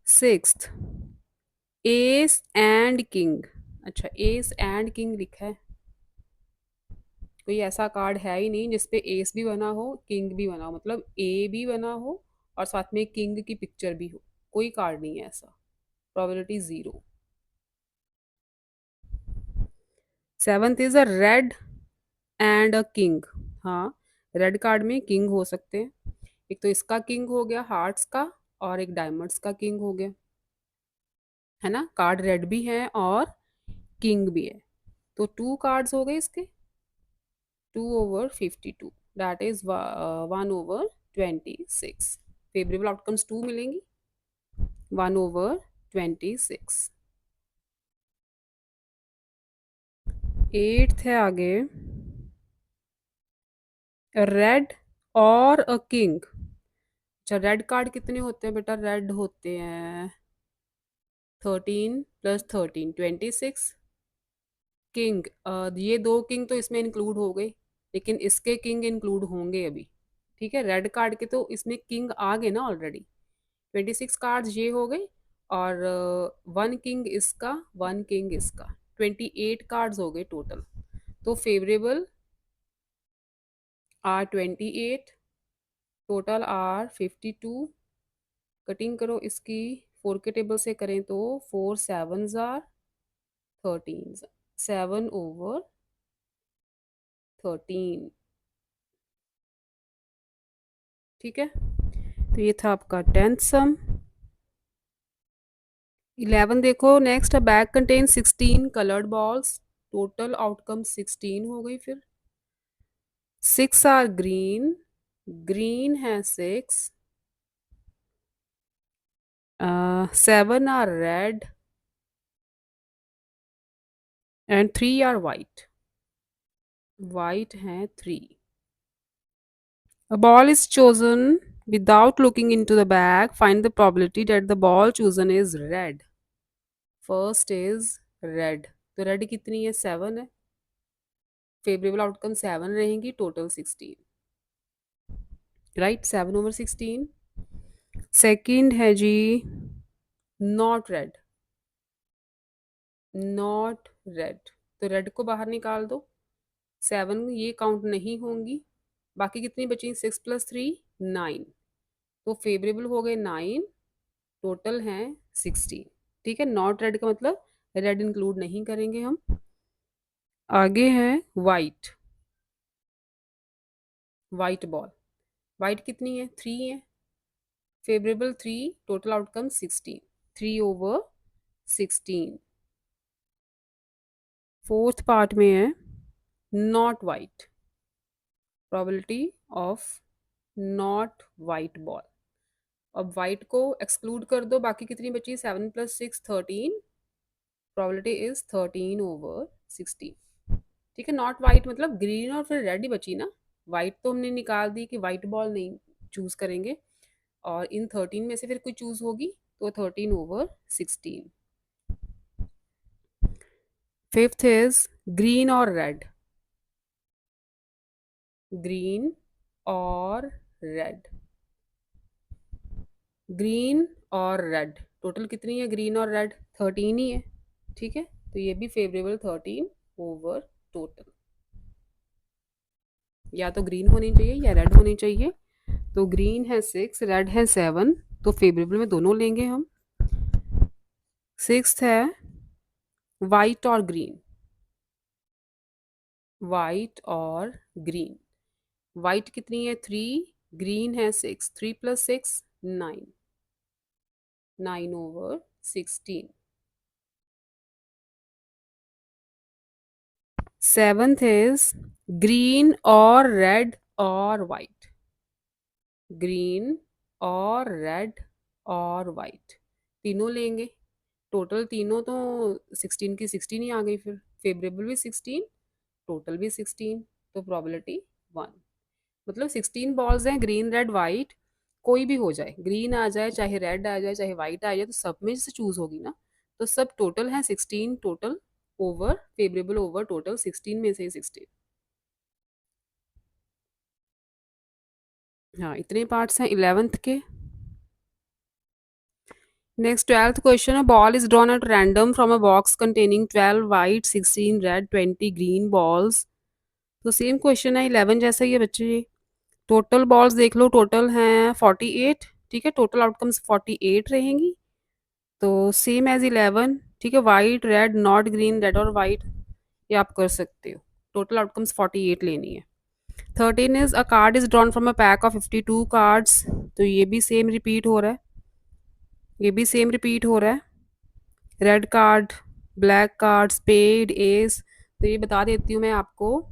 Sixth, S and king. अच्छा, एस एंड किंग लिखा है, कोई ऐसा कार्ड है ही नहीं जिसपे एस भी बना हो किंग भी बना हो, मतलब ए भी बना हो और साथ में किंग की पिक्चर भी हो, कोई कार्ड नहीं है ऐसा, probability 0। Seventh is a red and a king. हाँ, रेड कार्ड में किंग हो सकते हैं, एक तो इसका किंग हो गया हार्ट्स का, और एक डायमंड्स का किंग हो गया, है ना, कार्ड रेड भी है और किंग भी है, तो 2 कार्ड्स हो गए इसके, 2/52, दैट इज 1/26। फेवरेबल आउटकम्स 2 मिलेंगी, 1/26। एट्थ है आगे, रेड और अ किंग। अच्छा, रेड कार्ड कितने होते हैं बेटा? रेड होते हैं 13 प्लस 13 26। किंग, ये दो किंग तो इसमें इंक्लूड हो गए, लेकिन इसके किंग इंक्लूड होंगे अभी। ठीक है, रेड कार्ड के तो इसमें किंग आ गए ना ऑलरेडी। 26 कार्ड्स ये हो गए, और वन किंग इसका, वन किंग इसका, 28 कार्ड्स हो गए टोटल। तो favourable are 28, total are 52। Cutting करो इसकी, फोर के टेबल से करें तो फोर सेवन जार 13, 7/13। ठीक है, तो ये था आपका 10th सम। 11 देखो, नेक्स्ट अ bag contain 16 coloured balls, total outcome 16 हो गई। फिर 6 आर ग्रीन, ग्रीन है 6, 7 are red and 3 are white, white हैं 3। A ball is chosen without looking into the bag. Find the probability that the ball chosen is red. First is red. तो red कितनी है? 7 है। Favourable outcome 7 रहेंगी, total 16। Right, 7/16। Second है जी not red, not red. तो red को बाहर निकाल दो, 7 ये काउंट नहीं होंगी। बाकी कितनी बची? 6 + 3 9। तो फेवरेबल हो गए 9, टोटल हैं 16। ठीक है, नॉट रेड का मतलब रेड इंक्लूड नहीं करेंगे हम। आगे है वाइट, वाइट बॉल। वाइट कितनी है? 3 है। Favourable 3, total outcome 16, 3/16। Fourth part में है not white, probability of not white ball. अब वाइट को एक्सक्लूड कर दो, बाकी कितनी बची? 7 + 6 13, प्रोबेबिलिटी इज 13/16। ठीक है, नॉट वाइट मतलब ग्रीन और फिर रेड ही बची ना। वाइट तो हमने निकाल दी कि वाइट बॉल नहीं चूज करेंगे, और इन 13 में से फिर कोई चूज होगी, तो 13/16। फिफ्थ इज ग्रीन और रेड, ग्रीन और रेड, ग्रीन और रेड, टोटल कितनी है ग्रीन और रेड? 13 ही है। ठीक है, तो ये भी फेवरेबल 13/टोटल। या तो ग्रीन होनी चाहिए या रेड होनी चाहिए। तो ग्रीन है 6, रेड है 7, तो फेवरेबल में दोनों लेंगे हम। सिक्स्थ है वाइट और ग्रीन, वाइट और ग्रीन। वाइट कितनी है? 3, ग्रीन है 6, 3 + 6 9, 9/16। सेवंथ इज ग्रीन और रेड और वाइट, ग्रीन और रेड और वाइट, तीनों लेंगे। टोटल तीनों तो 16 की 16 ही आ गई। फिर फेवरेबल भी 16, टोटल भी 16, तो प्रोबेबिलिटी 1। मतलब 16 बॉल्स हैं, ग्रीन रेड वाइट, कोई भी हो जाए, ग्रीन आ जाए चाहे रेड आ जाए चाहे वाइट आ जाए, तो सब में से चूज होगी ना। तो सब टोटल है 16, total over favourable over total 16 में से 16। हाँ, इतने पार्ट्स हैं 11th के। नेक्स्ट 12th क्वेश्चन है, ball is drawn at random from a box containing 12 white 16 red 20 green balls. तो सेम क्वेश्चन है 11 जैसा ही है बच्चे। टोटल बॉल्स देख लो, टोटल हैं 48। ठीक है, टोटल आउटकम्स 48 रहेंगी, तो सेम एज 11। ठीक है, white red not green, red और वाइट, ये आप कर सकते हो। टोटल आउटकम्स 48 लेनी है। 13 is a card is drawn from a pack of 52 cards, तो ये भी सेम रिपीट हो रहा है, ये भी सेम रिपीट हो रहा है। Red card, black card, spade, ace. तो ये बता देती हूँ मैं आपको,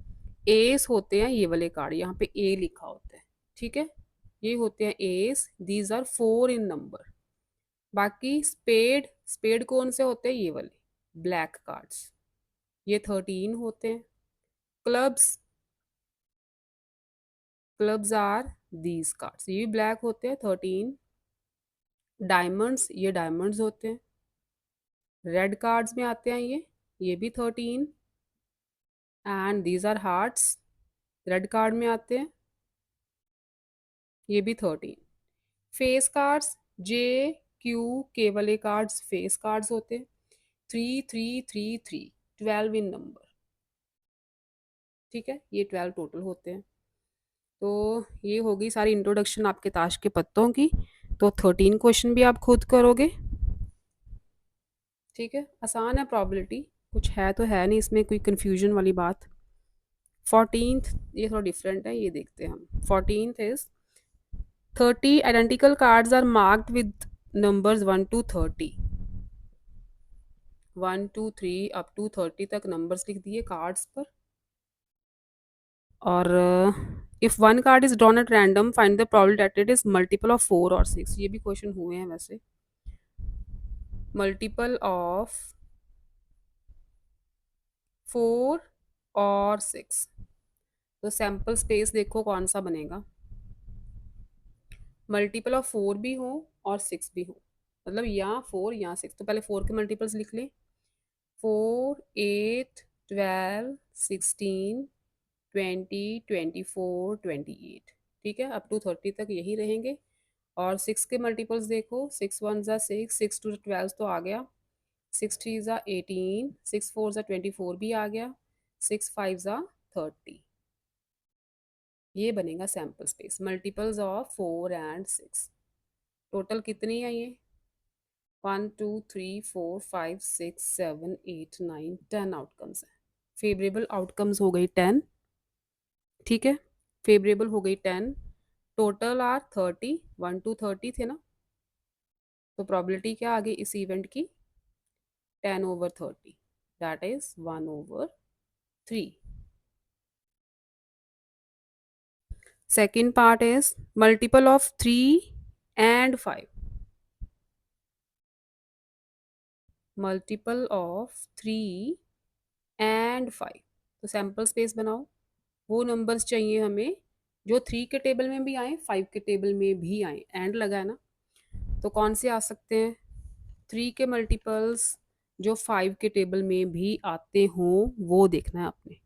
एस होते हैं ये वाले कार्ड, यहाँ पे ए लिखा होता है। ठीक है, ये होते हैं ace, these are 4 in number. बाकी स्पेड, स्पेड कौन से होते हैं? ये वाले ब्लैक कार्ड्स। ये 13 होते हैं। Clubs, clubs are these cards, ये भी ब्लैक होते हैं 13। डायमंड्स, ये डायमंड्स होते हैं। रेड कार्ड्स में आते हैं ये भी 13। And these our hearts, red card में आते हैं, ये भी 13। फेस कार्ड्स, जे क्यू के वाले कार्ड्स फेस कार्ड्स होते हैं। 3 3 3 3, 12 इन नंबर। ठीक है, ये 12 टोटल होते हैं। तो ये होगी सारी इंट्रोडक्शन आपके ताश के पत्तों की। तो 13 क्वेश्चन भी आप खुद करोगे। ठीक है, आसान है प्रॉबिलिटी, कुछ है तो है नहीं इसमें कोई कंफ्यूजन वाली बात। 14th, ये थोड़ा डिफरेंट है, ये देखते हैं हम। 14th is 30 identical cards are marked with numbers 1 to 30। 1 2 3 up to 30 तक नंबर्स लिख दिए कार्ड्स पर। और if one card is drawn at random find the probability that it is multiple of 4 और 6। ये भी क्वेश्चन हुए हैं वैसे। मल्टीपल ऑफ 4 और 6, तो सैम्पल स्पेस देखो कौन सा बनेगा। मल्टीपल ऑफ 4 भी हो और 6 भी हो, मतलब यहाँ 4 यहाँ 6। तो पहले 4 के मल्टीपल्स लिख लें। 4 8 12 16 20 24 28। ठीक है, अप टू 30 तक यही रहेंगे। और 6 के मल्टीपल्स देखो, 6 1 ज़ा 6, 6 2 ज़ा 12 तो आ गया, 6 3 ज़ा 18, 6 4 ज़ा 24 भी आ गया, 6 5 ज़ा 30। ये बनेगा sample space, multiples of 4 and 6। Total कितनी है ये? 1 2 3 4 5 6 7 8 9 10 आउटकम्स है। फेवरेबल आउटकम्स हो गई 10। ठीक है, फेवरेबल हो गई 10। टोटल आर 30, 1 to 30 थे ना, तो प्रोबेबिलिटी क्या आ गई इस इवेंट की? 10/30, that is 1/3। Second part is multiple of 3 and 5। Multiple of 3 and 5, तो सैम्पल स्पेस बनाओ। वो नंबर्स चाहिए हमें जो 3 के टेबल में भी आए, 5 के टेबल में भी आए, एंड लगा है ना। तो कौन से आ सकते हैं? 3 के मल्टीपल्स जो 5 के टेबल में भी आते हों, वो देखना है आपने।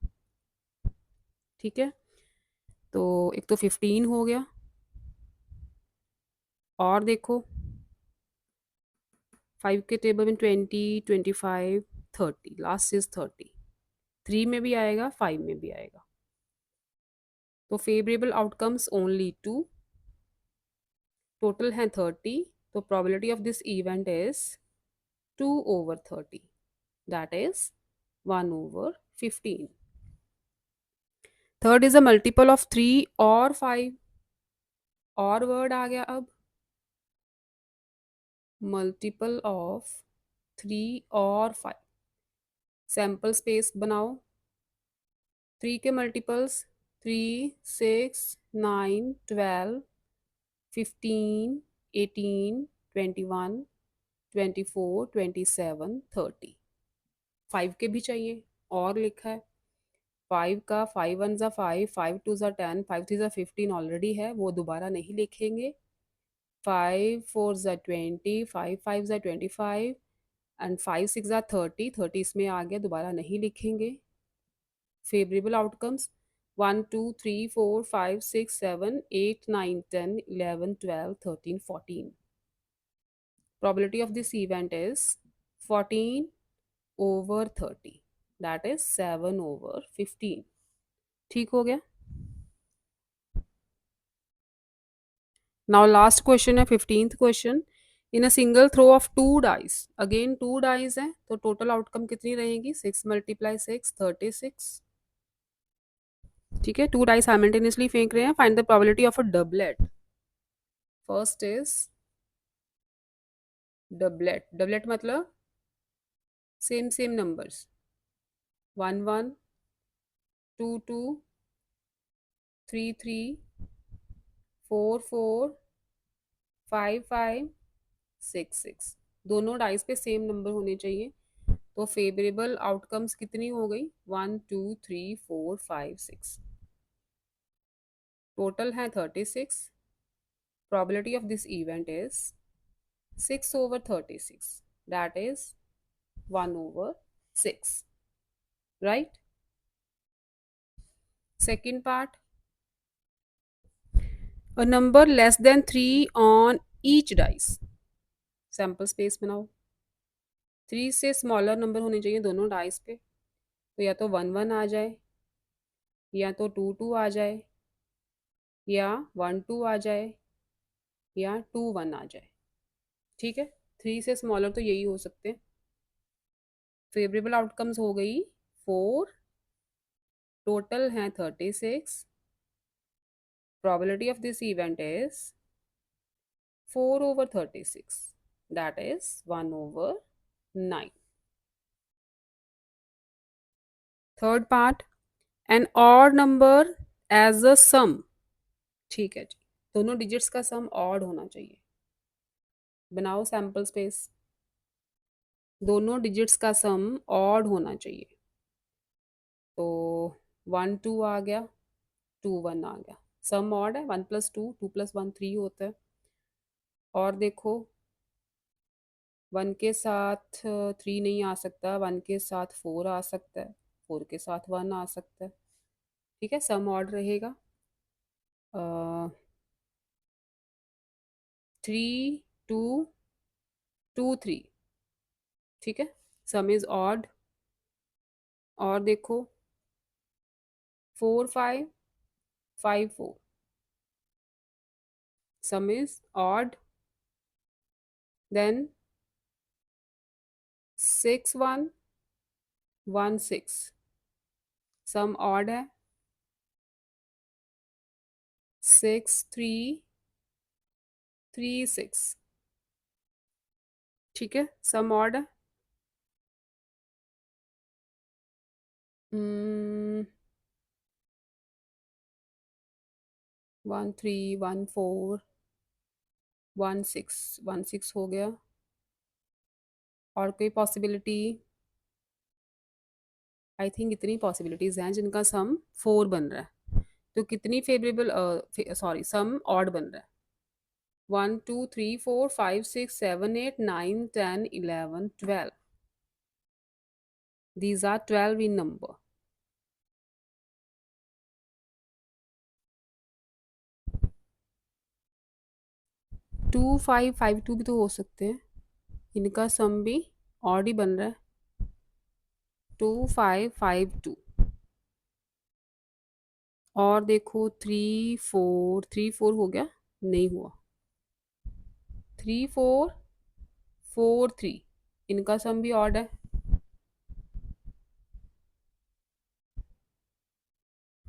ठीक है, तो एक तो 15 हो गया, और देखो 5 के टेबल में 20 25 30, लास्ट इज 30। 3 में भी आएगा, 5 में भी आएगा। तो फेवरेबल आउटकम्स ओनली 2, टोटल है 30। तो probability of this event is 2/30, that is 1/15। Third is a multiple of 3 और 5। और वर्ड आ गया अब, मल्टीपल ऑफ 3 और 5। सैम्पल स्पेस बनाओ। 3 के मल्टीपल्स 3 6 9 12 15 18 21 24 27 30। 5 के भी चाहिए, और लिखा है 5 का। 5 1 ज़ा 5, 5 2 ज़ा 10, 5 3 ज़ा 15 ऑलरेडी है, वो दोबारा नहीं लिखेंगे। 5 4 ज़ा 20, 5 5 ज़ा 25 एंड 5 6 ज़ा 30, 30 इसमें आ गया, दोबारा नहीं लिखेंगे। Favourable outcomes 1 2 3 4 5 6 7 8 9 10 11 12 13 14। Probability of this event is 14/30, that is 7/15। ठीक हो गया। नाउ लास्ट क्वेश्चन है 15th question. In a single throw of 2 dice, again 2 dice है, तो टोटल आउटकम कितनी रहेगी? 6 × 6 36। ठीक है, 2 डाइस साइमल्टेनियसली फेंक रहे हैं, find the probability of a doublet. First is doublet. Doublet मतलब सेम सेम नंबर्स, 1 1 2 2 3 3 4 4 5 5 6 6। दोनों डाइस पे सेम नंबर होने चाहिए। तो फेवरेबल आउटकम्स कितनी हो गई, 1 2 3 4 5 6, टोटल है 36, probability of this event is 6 over 36, that is 1 over 6, right? Second part, a number less than 3 on each dice, sample space बनाओ, 3 से स्मॉलर नंबर होने चाहिए दोनों डाइस पे, तो या तो 1 1 आ जाए, या तो 2 2 आ जाए, या 1 2 आ जाए, या 2 1 आ जाए, ठीक है। 3 से स्मॉलर तो यही हो सकते हैं। फेवरेबल आउटकम्स हो गई 4, टोटल हैं 36, probability of this event is 4 over 36, that is 1 over 9. Third part, an odd number as a sum, ठीक है जी, दोनों डिजिट्स का सम ऑड होना चाहिए, बनाओ सैम्पल स्पेस, दोनों डिजिट्स का सम ऑड होना चाहिए, तो 1 2 आ गया, 2 1 आ गया, सम ऑड है, 1 + 2 2 + 1 3 होता है, और देखो 1 के साथ 3 नहीं आ सकता, 1 के साथ 4 आ सकता है, 4 के साथ 1 आ सकता है, ठीक है, सम ऑड रहेगा। 3 2 2 3, ठीक है, सम इज ऑड, और देखो 4 5 5 4, sum is odd, then 6 1 1 6, sum odd है, 6 3 3 6, ठीक है, सम ऑड है। 1 3 1 4 1 6 हो गया, और कोई पॉसिबिलिटी, आई थिंक इतनी पॉसिबिलिटीज हैं जिनका सम 4 बन रहा है, तो कितनी फेवरेबल, सॉरी सम ऑड बन रहा है, 1 2 3 4 5 6 7 8 9 10 11 12, these are 12 in number, 2 5 5 2 भी तो हो सकते हैं, इनका सम भी ऑड ही बन रहा है, 2 5 5 2, और देखो 3 4 हो गया, नहीं हुआ, 3 4 4 3, इनका सम भी ऑड है,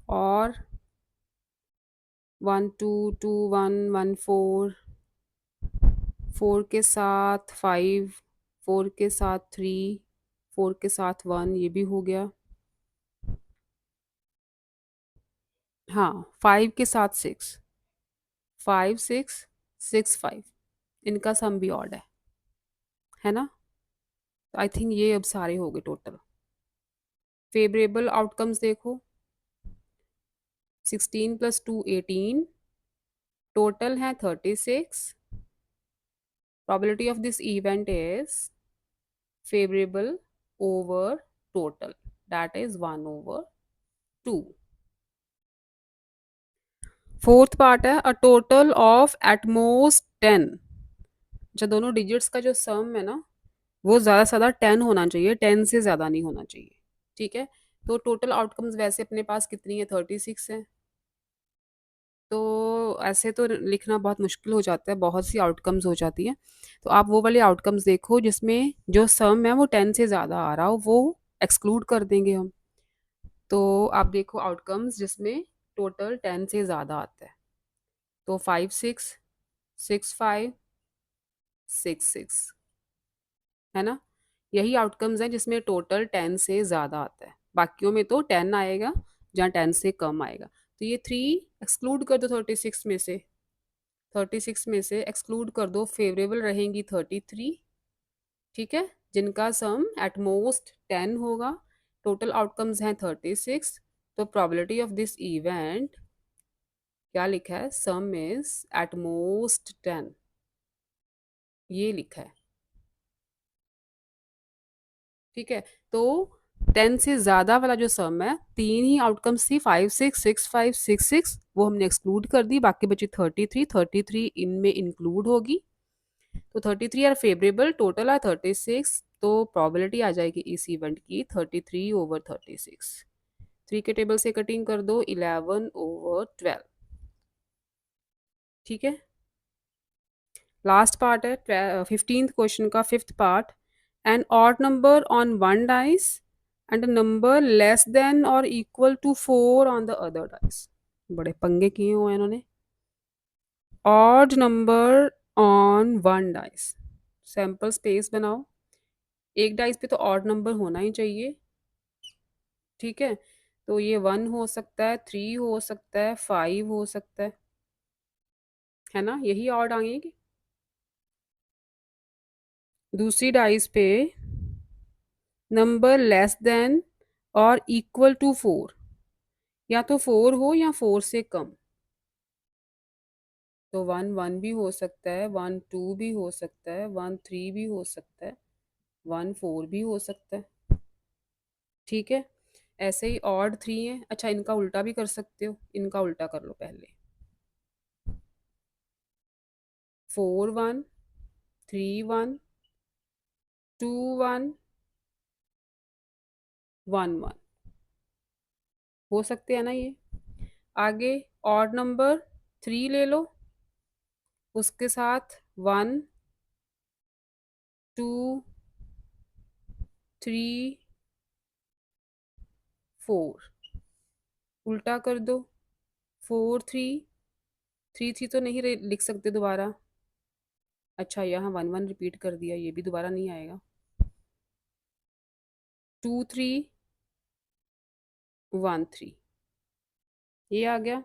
और 1 2 2 1 1 4, 4 के साथ 5, 4 के साथ 3, 4 के साथ 1, ये भी हो गया, हाँ 5 के साथ 6, 5 6 6 5, इनका सम भी ऑड है ना, तो आई थिंक ये अब सारे हो गए टोटल। फेवरेबल आउटकम्स देखो, 16 + 2 18, टोटल है 36, probability of this event is favorable over total, that is 1 over 2. Fourth part है, a total of at most 10, जो दोनों डिजिट्स का जो सम है ना, वो ज़्यादा से ज़्यादा 10 होना चाहिए, 10 से ज़्यादा नहीं होना चाहिए, ठीक है। तो टोटल आउटकम्स वैसे अपने पास कितनी है, 36 है, तो ऐसे तो लिखना बहुत मुश्किल हो जाता है, बहुत सी आउटकम्स हो जाती है, तो आप वो वाले आउटकम्स देखो जिसमें जो सम है वो 10 से ज़्यादा आ रहा हो, वो एक्सक्लूड कर देंगे हम, तो आप देखो आउटकम्स जिसमें टोटल 10 से ज़्यादा आता है, तो 5 6 6 5 6 6, है ना, यही आउटकम्स हैं जिसमें टोटल 10 से ज़्यादा आता है, बाकियों में तो 10 आएगा जहाँ 10 से कम आएगा, तो ये 3 एक्सक्लूड कर दो 36 में से, 36 में से एक्सक्लूड कर दो, फेवरेबल रहेंगी 33, ठीक है, जिनका सम एट मोस्ट 10 होगा, टोटल आउटकम्स हैं 36। तो प्रोबेबिलिटी ऑफ दिस इवेंट क्या लिखा है, सम इज एट मोस्ट 10, ये लिखा है। ठीक है, तो 10 से ज़्यादा वाला जो सम है, तीन ही आउटकम्स थी, 5 6 6 5 6 6, वो हमने एक्सक्लूड कर दी, बाकी बची 33 इनमें इंक्लूड होगी। तो 33 आर फेवरेबल, टोटल आर 36, तो प्रोबेबिलिटी आ जाएगी इस इवेंट की 33/36। 3 के टेबल से कटिंग कर दो, 11/12। ठीक है, लास्ट पार्ट है 15th क्वेश्चन का 5th part. An odd number on one dice and a number less than और equal to 4 on the other dice. बड़े पंगे किए हुए हैं इन्होंने। Odd number on one dice, sample space बनाओ। एक डाइस पे तो ऑड नंबर होना ही चाहिए। ठीक है, तो ये 1 हो सकता है, 3 हो सकता है, 5 हो सकता है ना, यही ऑड आएंगे। दूसरी डाइस पे नंबर लेस देन और इक्वल टू 4, या तो 4 हो या 4 से कम। तो 1 1 भी हो सकता है, 1 2 भी हो सकता है, 1 3 भी हो सकता है, 1 4 भी हो सकता है। ठीक है, ऐसे ही ऑड 3 है। अच्छा, इनका उल्टा भी कर सकते हो, इनका उल्टा कर लो पहले। 4 1 3 1 2 1 1 1 हो सकते हैं ना ये। आगे ऑड नंबर 3 ले लो, उसके साथ 1 2 3 4, उल्टा कर दो। 4 3 3 3 तो नहीं लिख सकते दोबारा। अच्छा, यहाँ 1 1 रिपीट कर दिया, ये भी दोबारा नहीं आएगा। 2 3 1 3, ये आ गया।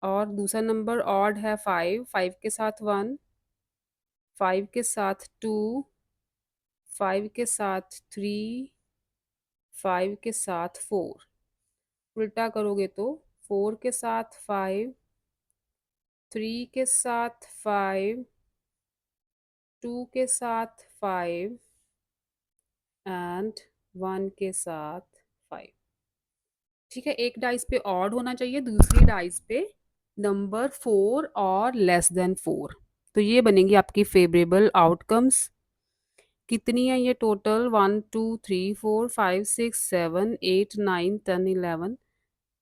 और दूसरा नंबर ऑड है 5, 5 के साथ 1, 5 के साथ 2, 5 के साथ 3, 5 के साथ 4। उल्टा करोगे तो 4 के साथ 5, 3 के साथ 5, 2 के साथ 5 एंड 1 के साथ 5। ठीक है, एक डाइस पे ऑड होना चाहिए, दूसरी डाइस पे नंबर 4 और लेस देन 4। तो ये बनेंगी आपकी फेवरेबल आउटकम्स। कितनी है ये टोटल, 1 2 3 4 5 6 7 8 9 10 11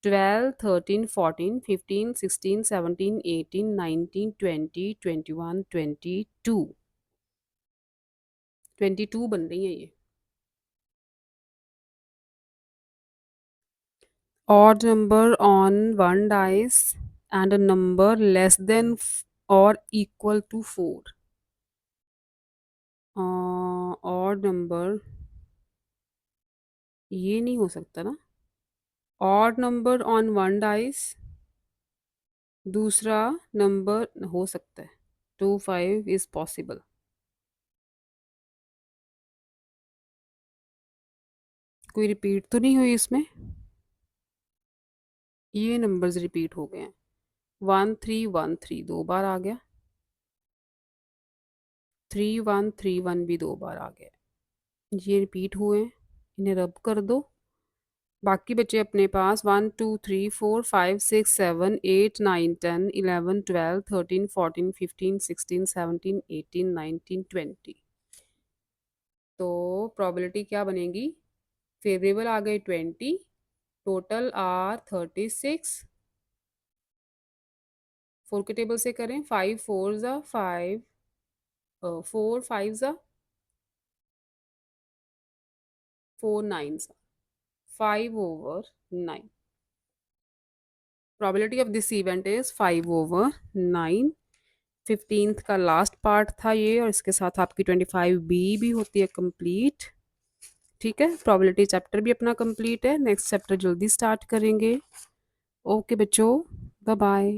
12 13 14 15 16 17 18 19 20 21 22 बन रही है ये। Odd number on one dice and a number less than or equal to 4. Odd number, ये नहीं हो सकता ना। Odd number on one dice, दूसरा नंबर हो सकता है, 2 5 is possible। कोई रिपीट तो नहीं हुई इसमें, ये नंबर्स रिपीट हो गए हैं। 1 3 1 3 दो बार आ गया, 3 1 3 1 भी दो बार आ गया, ये रिपीट हुए हैं, इन्हें रब कर दो। बाकी बचे अपने पास 1 2 3 4 5 6 7 8 9 10 11 12 13 14 15 16 17 18 19 20। तो प्रोबेबिलिटी क्या बनेगी, फेवरेबल आ गए 20, टोटल आर 36। 4 के टेबल से करें, 5 4 ज़ा 5, 4 5 ज़ा 4 9 ज़ा 5/9। Probability of this event is 5/9। 15th का लास्ट पार्ट था ये, और इसके साथ आपकी 25B भी होती है कंप्लीट। ठीक है, प्रोबेबिलिटी चैप्टर भी अपना कंप्लीट है। नेक्स्ट चैप्टर जल्दी स्टार्ट करेंगे। ओके बच्चों, बाय बाय।